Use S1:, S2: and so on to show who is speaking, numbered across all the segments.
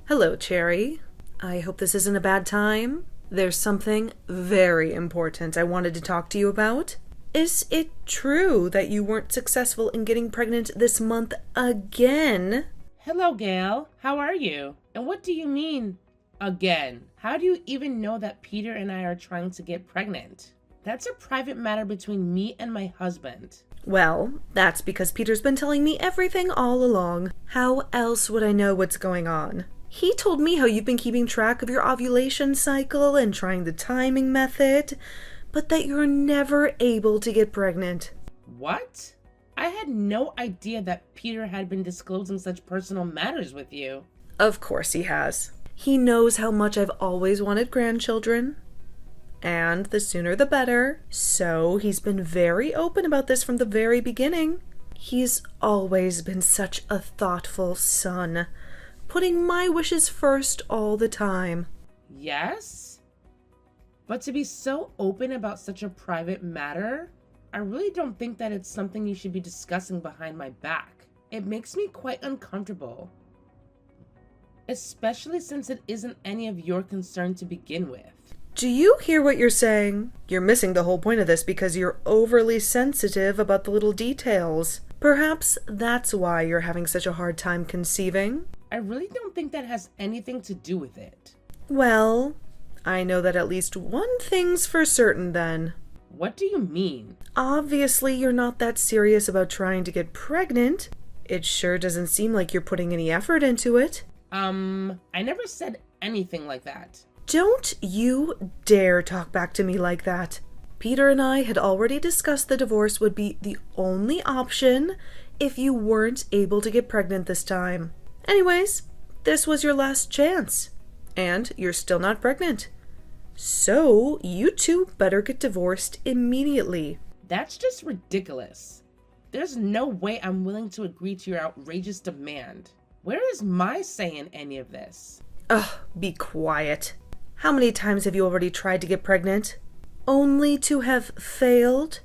S1: Hello, Cherry. I hope this isn't a bad time. There's something very important I wanted to talk to you about. Is it true that you weren't successful in getting pregnant this month again?
S2: Hello, Gail. How are you? And what do you mean, again? How do you even know that Peter and I are trying to get pregnant? That's a private matter between me and my husband.
S1: Well, that's because Peter's been telling me everything all along. How else would I know what's going on? He told me how you've been keeping track of your ovulation cycle and trying the timing method, but that you're never able to get pregnant.
S2: What? I had no idea that Peter had been disclosing such personal matters with you.
S1: Of course he has. He knows how much I've always wanted grandchildren. And the sooner the better. So he's been very open about this from the very beginning. He's always been such a thoughtful son, putting my wishes first all the time.
S2: Yes? But to be so open about such a private matter, I really don't think that it's something you should be discussing behind my back. It makes me quite uncomfortable. Especially since it isn't any of your concern to begin with.
S1: Do you hear what you're saying? You're missing the whole point of this because you're overly sensitive about the little details. Perhaps that's why you're having such a hard time conceiving.
S2: I really don't think that has anything to do with it.
S1: Well, I know that at least one thing's for certain then.
S2: What do you mean?
S1: Obviously, you're not that serious about trying to get pregnant. It sure doesn't seem like you're putting any effort into it.
S2: I never said anything like that.
S1: Don't you dare talk back to me like that. Peter and I had already discussed the divorce would be the only option if you weren't able to get pregnant this time. Anyways, this was your last chance. And you're still not pregnant. So, you two better get divorced immediately.
S2: That's just ridiculous. There's no way I'm willing to agree to your outrageous demand. Where is my say in any of this?
S1: Ugh, be quiet. How many times have you already tried to get pregnant? Only to have failed?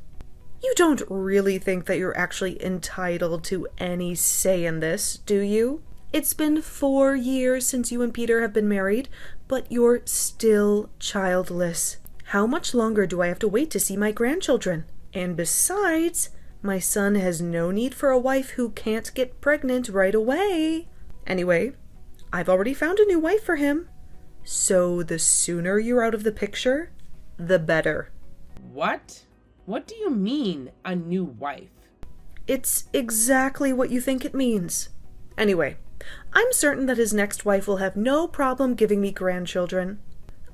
S1: You don't really think that you're actually entitled to any say in this, do you? It's been 4 years since you and Peter have been married, but you're still childless. How much longer do I have to wait to see my grandchildren? And besides, my son has no need for a wife who can't get pregnant right away. Anyway, I've already found a new wife for him. So the sooner you're out of the picture, the better.
S2: What? What do you mean, a new wife?
S1: It's exactly what you think it means. Anyway, I'm certain that his next wife will have no problem giving me grandchildren.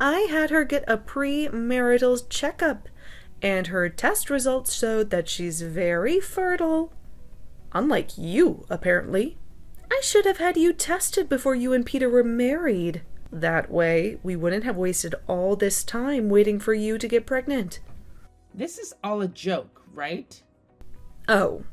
S1: I had her get a pre-marital checkup, and her test results showed that she's very fertile. Unlike you, apparently. I should have had you tested before you and Peter were married. That way, we wouldn't have wasted all this time waiting for you to get pregnant.
S2: This is all a joke, right?
S1: Oh,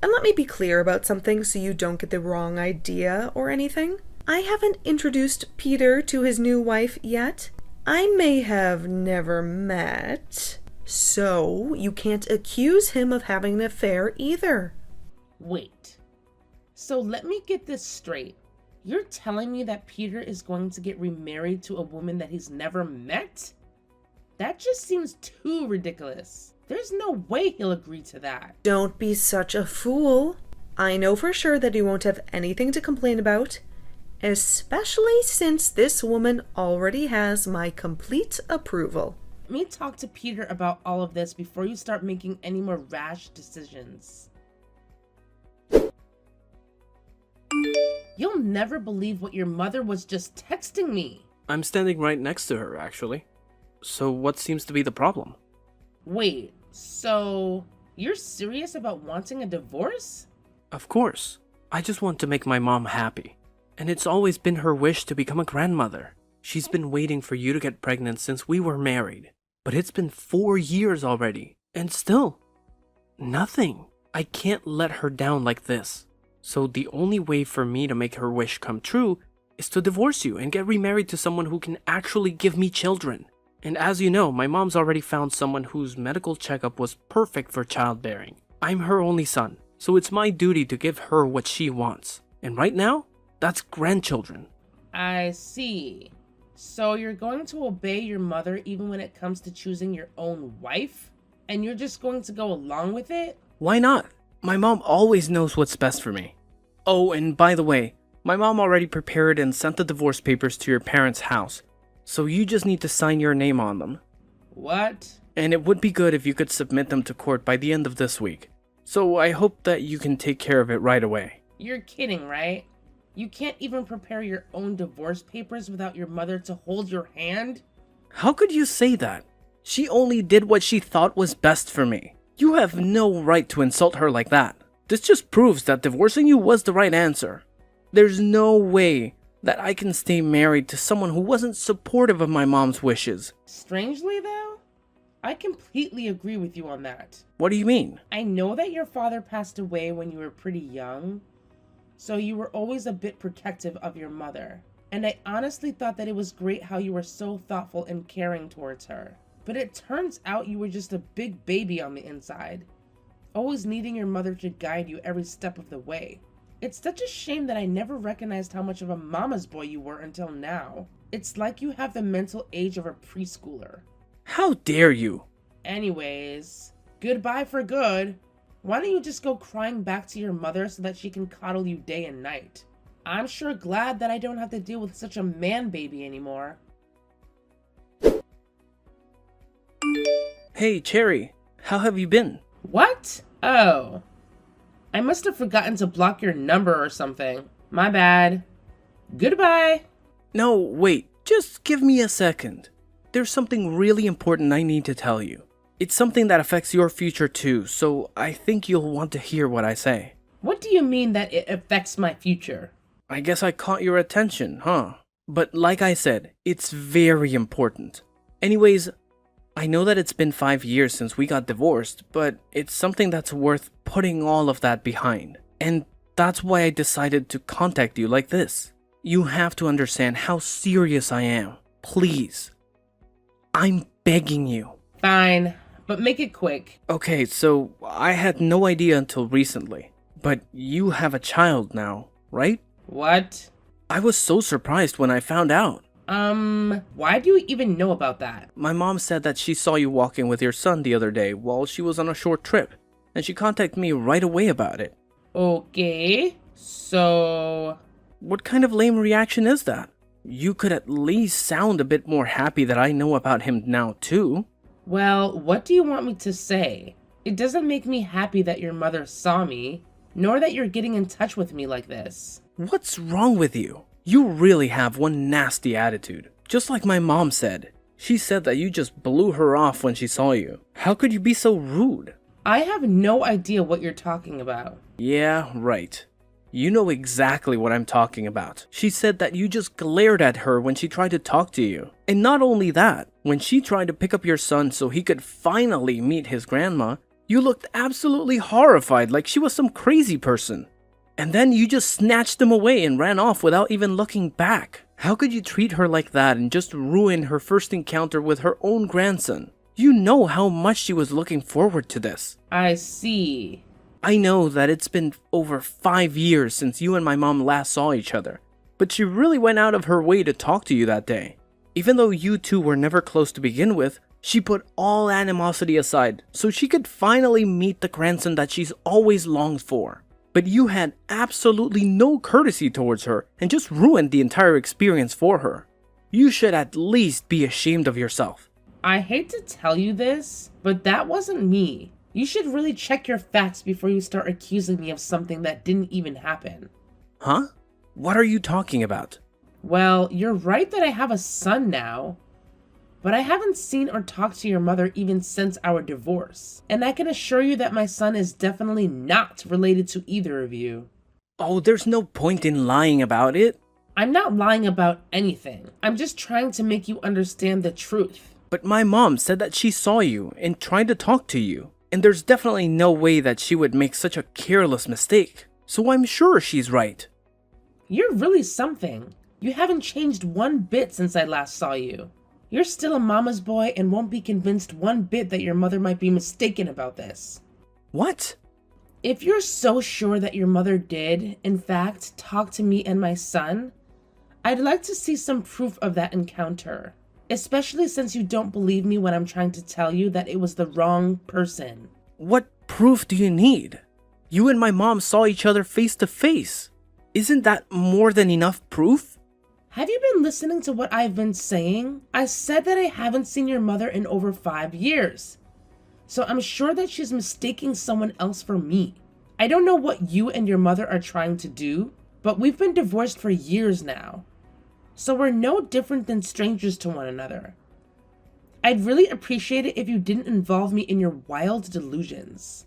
S1: and let me be clear about something so you don't get the wrong idea or anything. I haven't introduced Peter to his new wife yet. I may have never met, so you can't accuse him of having an affair either.
S2: Wait. So let me get this straight. You're telling me that Peter is going to get remarried to a woman that he's never met? That just seems too ridiculous. There's no way he'll agree to that.
S1: Don't be such a fool. I know for sure that he won't have anything to complain about, especially since this woman already has my complete approval.
S2: Let me talk to Peter about all of this before you start making any more rash decisions. You'll never believe what your mother was just texting me.
S3: I'm standing right next to her, actually. So what seems to be the problem?
S2: Wait, so you're serious about wanting a divorce?
S3: Of course. I just want to make my mom happy. And it's always been her wish to become a grandmother. She's been waiting for you to get pregnant since we were married. But it's been 4 years already. And still, nothing. I can't let her down like this. So the only way for me to make her wish come true is to divorce you and get remarried to someone who can actually give me children. And as you know, my mom's already found someone whose medical checkup was perfect for childbearing. I'm her only son, so it's my duty to give her what she wants. And right now, that's grandchildren.
S2: I see. So you're going to obey your mother even when it comes to choosing your own wife? And you're just going to go along with it?
S3: Why not? My mom always knows what's best for me. Oh, and by the way, my mom already prepared and sent the divorce papers to your parents' house, so you just need to sign your name on them.
S2: What?
S3: And it would be good if you could submit them to court by the end of this week. So I hope that you can take care of it right away.
S2: You're kidding, right? You can't even prepare your own divorce papers without your mother to hold your hand?
S3: How could you say that? She only did what she thought was best for me. You have no right to insult her like that. This just proves that divorcing you was the right answer. There's no way that I can stay married to someone who wasn't supportive of my mom's wishes.
S2: Strangely, though, I completely agree with you on that.
S3: What do you mean?
S2: I know that your father passed away when you were pretty young, so you were always a bit protective of your mother. And I honestly thought that it was great how you were so thoughtful and caring towards her. But it turns out you were just a big baby on the inside, always needing your mother to guide you every step of the way. It's such a shame that I never recognized how much of a mama's boy you were until now. It's like you have the mental age of a preschooler.
S3: How dare you?
S2: Anyways, goodbye for good. Why don't you just go crying back to your mother so that she can coddle you day and night? I'm sure glad that I don't have to deal with such a man baby anymore.
S3: Hey, Cherry, how have you been?
S2: What? Oh. I must have forgotten to block your number or something. My bad. Goodbye.
S3: No, wait, just give me a second. There's something really important I need to tell you. It's something that affects your future too, so I think you'll want to hear what I say.
S2: What do you mean that it affects my future?
S3: I guess I caught your attention, huh? But like I said, it's very important. Anyways, I know that it's been 5 years since we got divorced, but it's something that's worth putting all of that behind. And that's why I decided to contact you like this. You have to understand how serious I am. Please. I'm begging you.
S2: Fine, but make it quick.
S3: Okay, so I had no idea until recently. But you have a child now, right?
S2: What?
S3: I was so surprised when I found out.
S2: Why do you even know about that?
S3: My mom said that she saw you walking with your son the other day while she was on a short trip, and she contacted me right away about it.
S2: Okay, so...
S3: What kind of lame reaction is that? You could at least sound a bit more happy that I know about him now too.
S2: Well, what do you want me to say? It doesn't make me happy that your mother saw me, nor that you're getting in touch with me like this.
S3: What's wrong with you? You really have one nasty attitude. Just like my mom said. She said that you just blew her off when she saw you. How could you be so rude?
S2: I have no idea what you're talking about.
S3: Yeah, right. You know exactly what I'm talking about. She said that you just glared at her when she tried to talk to you. And not only that, when she tried to pick up your son so he could finally meet his grandma, you looked absolutely horrified like she was some crazy person. And then you just snatched him away and ran off without even looking back. How could you treat her like that and just ruin her first encounter with her own grandson? You know how much she was looking forward to this.
S2: I see.
S3: I know that it's been over 5 years since you and my mom last saw each other, but she really went out of her way to talk to you that day. Even though you two were never close to begin with, she put all animosity aside so she could finally meet the grandson that she's always longed for. But you had absolutely no courtesy towards her and just ruined the entire experience for her. You should at least be ashamed of yourself.
S2: I hate to tell you this, but that wasn't me. You should really check your facts before you start accusing me of something that didn't even happen.
S3: Huh? What are you talking about?
S2: Well, you're right that I have a son now, but I haven't seen or talked to your mother even since our divorce. And I can assure you that my son is definitely not related to either of you.
S3: Oh, there's no point in lying about it.
S2: I'm not lying about anything. I'm just trying to make you understand the truth.
S3: But my mom said that she saw you and tried to talk to you. And there's definitely no way that she would make such a careless mistake. So I'm sure she's right.
S2: You're really something. You haven't changed one bit since I last saw you. You're still a mama's boy and won't be convinced one bit that your mother might be mistaken about this.
S3: What?
S2: If you're so sure that your mother did, in fact, talk to me and my son, I'd like to see some proof of that encounter, especially since you don't believe me when I'm trying to tell you that it was the wrong person.
S3: What proof do you need? You and my mom saw each other face to face. Isn't that more than enough proof?
S2: Have you been listening to what I've been saying? I said that I haven't seen your mother in over 5 years. So I'm sure that she's mistaking someone else for me. I don't know what you and your mother are trying to do, but we've been divorced for years now. So we're no different than strangers to one another. I'd really appreciate it if you didn't involve me in your wild delusions.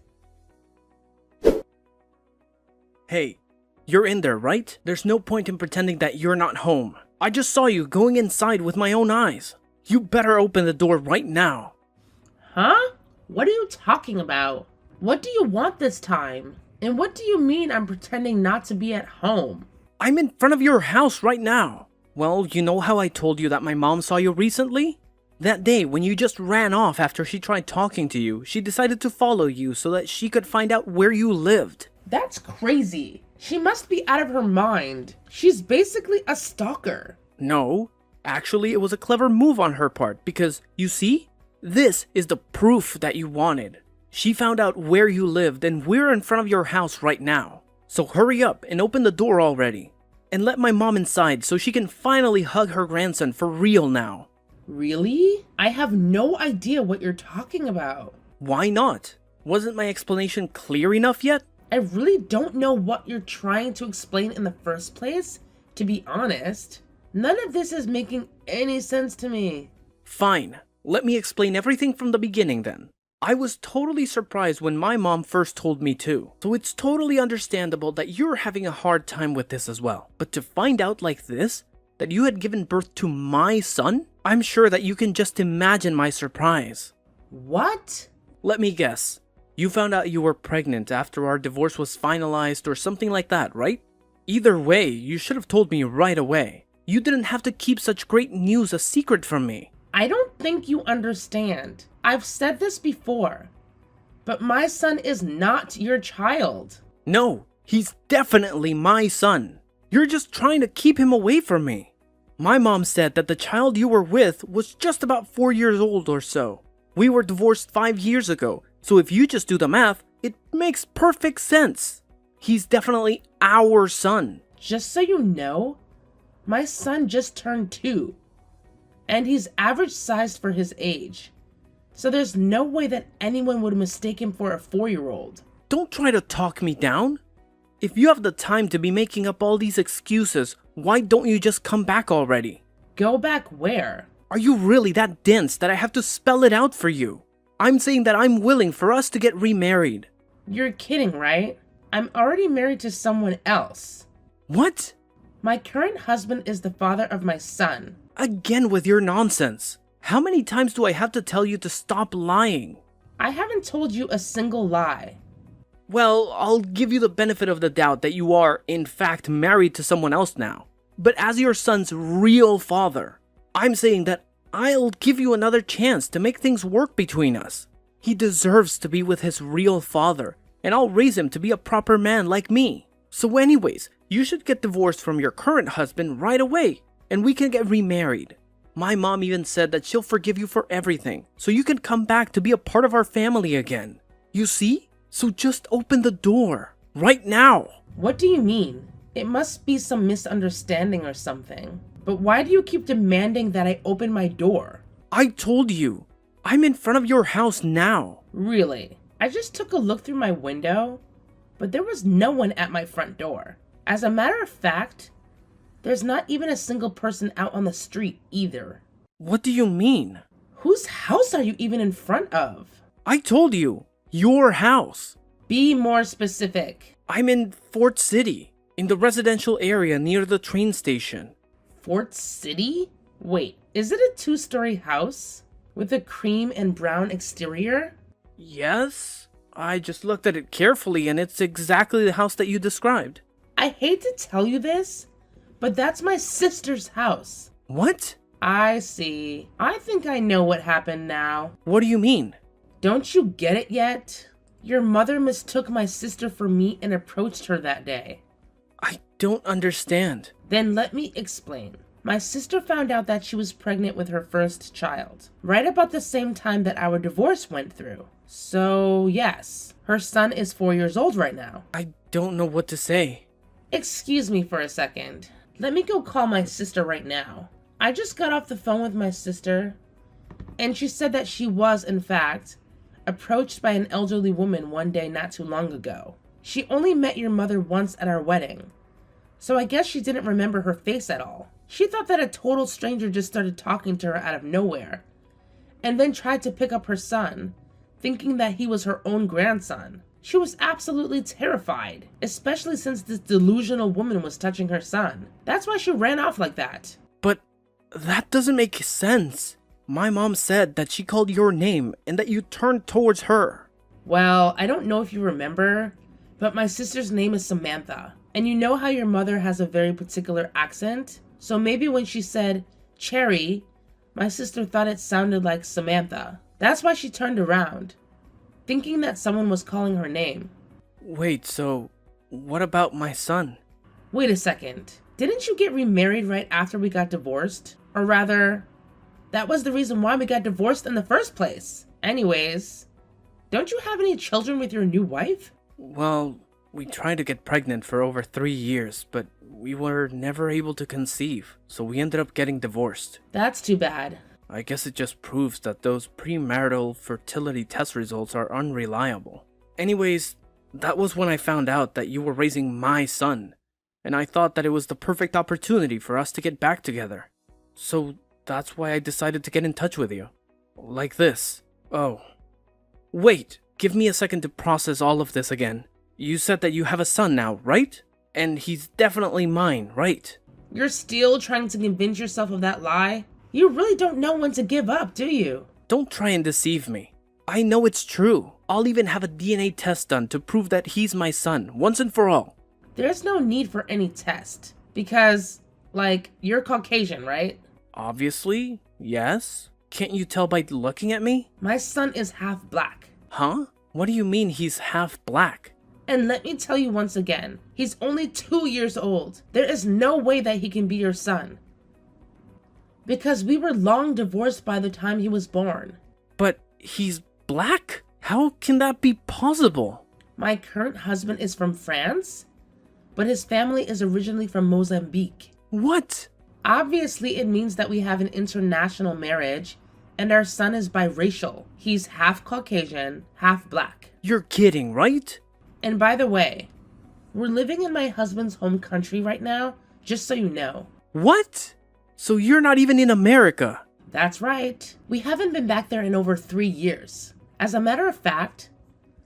S3: Hey, you're in there, right? There's no point in pretending that you're not home. I just saw you going inside with my own eyes. You better open the door right now.
S2: Huh? What are you talking about? What do you want this time? And what do you mean I'm pretending not to be at home?
S3: I'm in front of your house right now. Well, you know how I told you that my mom saw you recently? That day when you just ran off after she tried talking to you, she decided to follow you so that she could find out where you lived.
S2: That's crazy. She must be out of her mind. She's basically a stalker.
S3: No, actually it was a clever move on her part because, you see, this is the proof that you wanted. She found out where you lived and we're in front of your house right now. So hurry up and open the door already. And let my mom inside so she can finally hug her grandson for real now.
S2: Really? I have no idea what you're talking about.
S3: Why not? Wasn't my explanation clear enough yet?
S2: I really don't know what you're trying to explain in the first place, to be honest. None of this is making any sense to me.
S3: Fine. Let me explain everything from the beginning then. I was totally surprised when my mom first told me too. So it's totally understandable that you're having a hard time with this as well. But to find out like this, that you had given birth to my son, I'm sure that you can just imagine my surprise.
S2: What?
S3: Let me guess. You found out you were pregnant after our divorce was finalized or something like that, right? Either way, you should have told me right away. You didn't have to keep such great news a secret from me.
S2: I don't think you understand. I've said this before, but my son is not your child.
S3: No, he's definitely my son. You're just trying to keep him away from me. My mom said that the child you were with was just about 4 years old or so. We were divorced 5 years ago, so if you just do the math, it makes perfect sense. He's definitely our son.
S2: Just so you know, my son just turned 2, and he's average sized for his age. So there's no way that anyone would mistake him for a 4-year-old.
S3: Don't try to talk me down. If you have the time to be making up all these excuses, why don't you just come back already?
S2: Go back where?
S3: Are you really that dense that I have to spell it out for you? I'm saying that I'm willing for us to get remarried.
S2: You're kidding, right? I'm already married to someone else.
S3: What?
S2: My current husband is the father of my son.
S3: Again with your nonsense. How many times do I have to tell you to stop lying?
S2: I haven't told you a single lie.
S3: Well, I'll give you the benefit of the doubt that you are, in fact, married to someone else now. But as your son's real father, I'm saying that I'll give you another chance to make things work between us. He deserves to be with his real father, and I'll raise him to be a proper man like me. So anyways, you should get divorced from your current husband right away, and we can get remarried. My mom even said that she'll forgive you for everything, so you can come back to be a part of our family again. You see? So just open the door, right now.
S2: What do you mean? It must be some misunderstanding or something. But why do you keep demanding that I open my door?
S3: I told you, I'm in front of your house now.
S2: Really? I just took a look through my window, but there was no one at my front door. As a matter of fact, there's not even a single person out on the street either.
S3: What do you mean?
S2: Whose house are you even in front of?
S3: I told you, your house.
S2: Be more specific.
S3: I'm in Fort City, in the residential area near the train station.
S2: Fort City? Wait, is it a 2-story house with a cream and brown exterior?
S3: Yes, I just looked at it carefully and it's exactly the house that you described.
S2: I hate to tell you this, but that's my sister's house.
S3: What?
S2: I see. I think I know what happened now.
S3: What do you mean?
S2: Don't you get it yet? Your mother mistook my sister for me and approached her that day.
S3: I don't understand.
S2: Then let me explain. My sister found out that she was pregnant with her first child, right about the same time that our divorce went through. So yes, her son is 4 years old right now.
S3: I don't know what to say.
S2: Excuse me for a second. Let me go call my sister right now. I just got off the phone with my sister, and she said that she was, in fact, approached by an elderly woman one day not too long ago. She only met your mother once at our wedding, so I guess she didn't remember her face at all. She thought that a total stranger just started talking to her out of nowhere, and then tried to pick up her son, thinking that he was her own grandson. She was absolutely terrified, especially since this delusional woman was touching her son. That's why she ran off like that.
S3: But that doesn't make sense. My mom said that she called your name and that you turned towards her.
S2: Well, I don't know if you remember, but my sister's name is Samantha. And you know how your mother has a very particular accent? So maybe when she said Cherry, my sister thought it sounded like Samantha. That's why she turned around, thinking that someone was calling her name.
S3: Wait, so what about my son?
S2: Wait a second. Didn't you get remarried right after we got divorced? Or rather, that was the reason why we got divorced in the first place. Anyways, don't you have any children with your new wife?
S3: Well, we tried to get pregnant for over 3 years, but we were never able to conceive, so we ended up getting divorced.
S2: That's too bad.
S3: I guess it just proves that those premarital fertility test results are unreliable. Anyways, that was when I found out that you were raising my son, and I thought that it was the perfect opportunity for us to get back together. So that's why I decided to get in touch with you. Like this. Oh. Wait, give me a second to process all of this again. You said that you have a son now, right? And he's definitely mine, right?
S2: You're still trying to convince yourself of that lie? You really don't know when to give up, do you?
S3: Don't try and deceive me. I know it's true. I'll even have a DNA test done to prove that he's my son, once and for all.
S2: There's no need for any test. Because, you're Caucasian, right?
S3: Obviously, yes. Can't you tell by looking at me?
S2: My son is half black.
S3: Huh? What do you mean he's half black?
S2: And let me tell you once again, he's only 2 years old. There is no way that he can be your son. Because we were long divorced by the time he was born.
S3: But he's black? How can that be possible?
S2: My current husband is from France, but his family is originally from Mozambique.
S3: What?
S2: Obviously, it means that we have an international marriage, and our son is biracial. He's half Caucasian, half black.
S3: You're kidding, right?
S2: And by the way, we're living in my husband's home country right now, just so you know.
S3: What? So you're not even in America?
S2: That's right. We haven't been back there in over 3 years. As a matter of fact,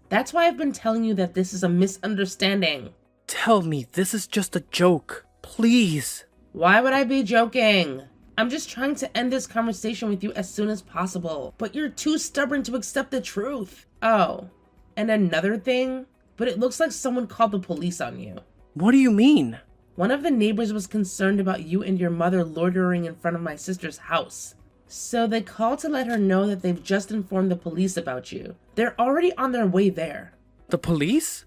S2: that's why I've been telling you that this is a misunderstanding.
S3: Tell me this is just a joke. Please.
S2: Why would I be joking? I'm just trying to end this conversation with you as soon as possible, but you're too stubborn to accept the truth. Oh, and another thing, but it looks like someone called the police on you.
S3: What do you mean?
S2: One of the neighbors was concerned about you and your mother loitering in front of my sister's house. So they called to let her know that they've just informed the police about you. They're already on their way there.
S3: The police?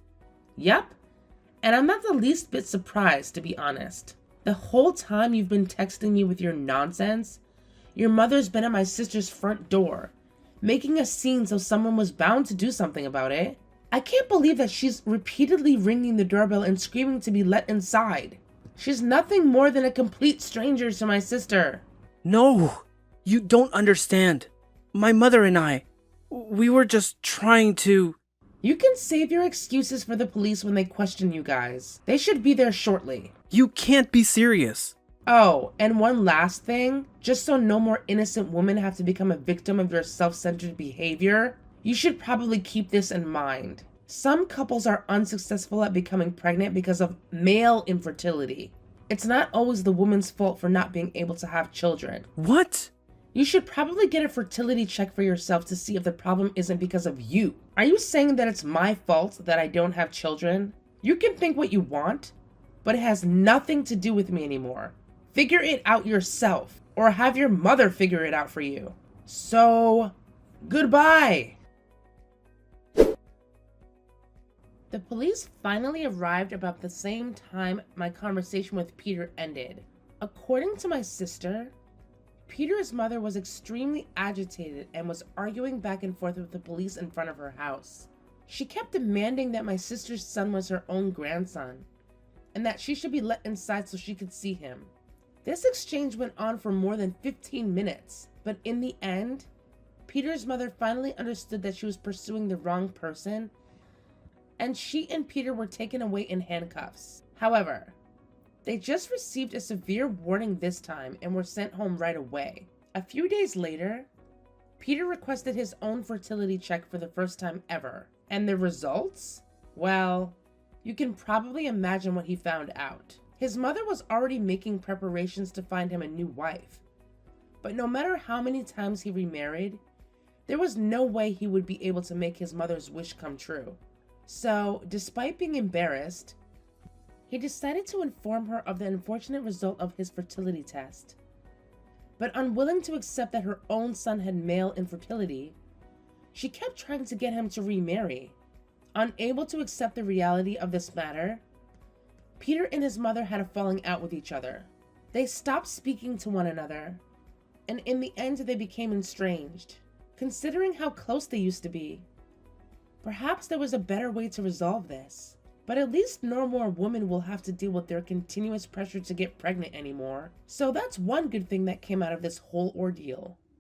S2: Yep. And I'm not the least bit surprised, to be honest. The whole time you've been texting me with your nonsense, your mother's been at my sister's front door, making a scene so someone was bound to do something about it. I can't believe that she's repeatedly ringing the doorbell and screaming to be let inside. She's nothing more than a complete stranger to my sister.
S3: No, you don't understand. My mother and I, we were just trying to...
S2: You can save your excuses for the police when they question you guys. They should be there shortly.
S3: You can't be serious.
S2: Oh, and one last thing, just so no more innocent women have to become a victim of your self-centered behavior, you should probably keep this in mind. Some couples are unsuccessful at becoming pregnant because of male infertility. It's not always the woman's fault for not being able to have children.
S3: What?
S2: You should probably get a fertility check for yourself to see if the problem isn't because of you. Are you saying that it's my fault that I don't have children? You can think what you want, but it has nothing to do with me anymore. Figure it out yourself, or have your mother figure it out for you. So, goodbye. The police finally arrived about the same time my conversation with Peter ended. According to my sister, Peter's mother was extremely agitated and was arguing back and forth with the police in front of her house. She kept demanding that my sister's son was her own grandson, and that she should be let inside so she could see him. This exchange went on for more than 15 minutes, but in the end, Peter's mother finally understood that she was pursuing the wrong person, and she and Peter were taken away in handcuffs. However, they just received a severe warning this time and were sent home right away. A few days later, Peter requested his own fertility check for the first time ever. And the results? Well, you can probably imagine what he found out. His mother was already making preparations to find him a new wife. But no matter how many times he remarried, there was no way he would be able to make his mother's wish come true. So, despite being embarrassed, he decided to inform her of the unfortunate result of his fertility test. But unwilling to accept that her own son had male infertility, she kept trying to get him to remarry. Unable to accept the reality of this matter, Peter and his mother had a falling out with each other. They stopped speaking to one another, and in the end they became estranged. Considering how close they used to be, perhaps there was a better way to resolve this. But at least no more women will have to deal with their continuous pressure to get pregnant anymore. So that's one good thing that came out of this whole ordeal.